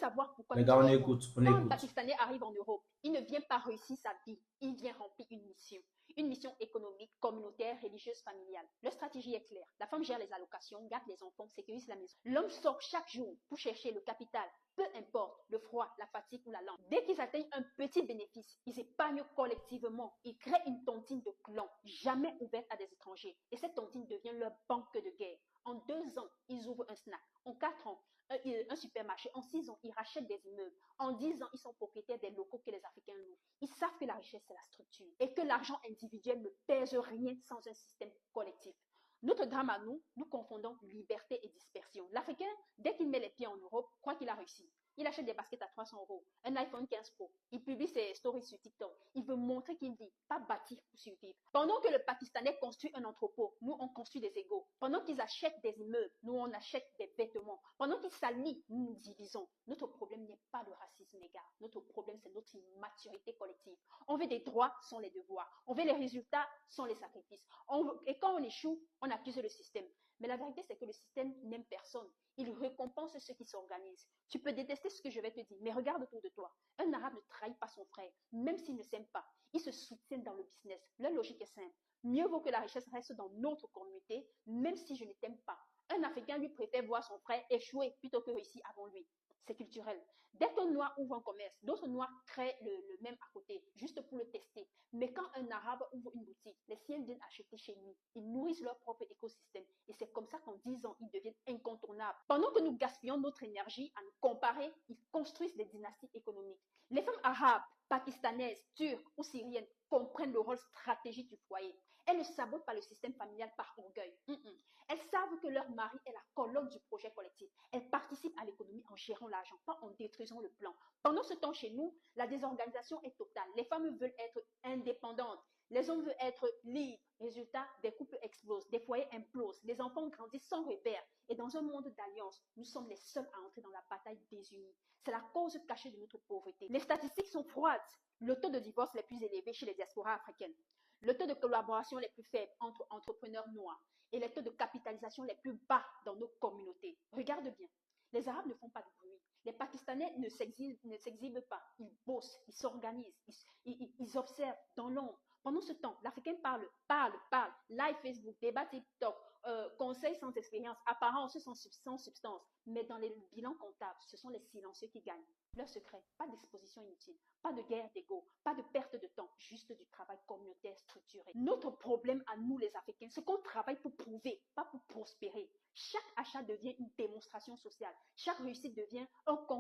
savoir pourquoi Les nous gars, on échouons. écoute, on Quand un écoute. Pakistanais arrive en Europe, il ne vient pas réussir sa vie, il vient remplir une mission. Une mission économique, communautaire, religieuse, familiale. Leur stratégie est claire. La femme gère les allocations, garde les enfants, sécurise la maison. L'homme sort chaque jour pour chercher le capital, peu importe le froid, la fatigue ou la langue. Dès qu'ils atteignent un petit bénéfice, ils épargnent collectivement. Ils créent une tontine de clan, jamais ouverte à des étrangers. Et cette tontine devient leur banque de guerre. En 2 ans, ils ouvrent un snack. En 4 ans, un supermarché. En 6 ans, ils rachètent des immeubles. En 10 ans, ils sont propriétaires des locaux que les Africains louent. Ils savent que la richesse, c'est la structure et que l'argent individuel ne pèse rien sans un système collectif. Notre drame à nous, nous confondons liberté et dispersion. L'Africain, dès qu'il met les pieds en Europe, croit qu'il a réussi. Il achète des baskets à 300 euros, un iPhone 15 Pro. Il publie ses stories sur TikTok. Il veut montrer qu'il vit, pas bâtir pour survivre. Pendant que le Pakistanais construit un entrepôt, nous on construit des égaux. Pendant qu'ils achètent des immeubles, nous on achète des vêtements. Pendant qu'ils s'allient, nous nous divisons. Notre problème n'est pas le racisme, les gars. Notre problème, c'est notre immaturité collective. On veut des droits sans les devoirs. On veut les résultats sans les sacrifices. Et quand on échoue, on accuse le système. Mais la vérité, c'est que le système n'aime personne. Il récompense ceux qui s'organisent. Tu peux détester ce que je vais te dire, mais regarde autour de toi. Un arabe ne trahit pas son frère, même s'il ne s'aime pas. Ils se soutiennent dans le business. Leur logique est simple. Mieux vaut que la richesse reste dans notre communauté, même si je ne t'aime pas. Un Africain lui préfère voir son frère échouer plutôt que réussir avant lui. C'est culturel. Dès qu'un noir ouvre un commerce, d'autres noirs créent le même à côté, juste pour le tester. Mais quand un arabe ouvre une boutique, les siens viennent acheter chez lui. Ils nourrissent leur propre écosystème. Et c'est comme ça qu'en 10 ans, ils deviennent incontournables. Pendant que nous gaspillons notre énergie à nous comparer, ils construisent des dynasties économiques. Les femmes arabes, pakistanaises, turques ou syriennes comprennent le rôle stratégique du foyer. Elles ne sabotent pas le système familial par orgueil. Elles savent que leur mari est la colonne du projet collectif. Elles participent à l'économie en gérant l'argent, pas en détruisant le plan. Pendant ce temps, chez nous, la désorganisation est totale. Les femmes veulent être indépendantes. Les hommes veulent être libres. Résultat, des couples explosent, des foyers implosent, les enfants grandissent sans repère. Et dans un monde d'alliance, nous sommes les seuls à entrer dans la bataille désunie. C'est la cause cachée de notre pauvreté. Les statistiques sont froides. Le taux de divorce est plus élevé chez les diasporas africaines. Le taux de collaboration est plus faible entre entrepreneurs noirs et les taux de capitalisation les plus bas dans nos communautés. Regarde bien, les Arabes ne font pas de bruit. Les Pakistanais ne s'exhibent pas. Ils bossent, ils s'organisent, ils observent dans l'ombre. Pendant ce temps, l'Africain parle, live Facebook, débat TikTok, conseils sans expérience, apparence sans substance. Mais dans les bilans comptables, ce sont les silencieux qui gagnent. Leur secret, pas d'exposition inutile, pas de guerre d'ego, pas de perte de temps, juste du travail communautaire structuré. Notre problème à nous les Africains, c'est qu'on travaille pour prouver, pas pour prospérer. Chaque achat devient une démonstration sociale. Chaque réussite devient un concours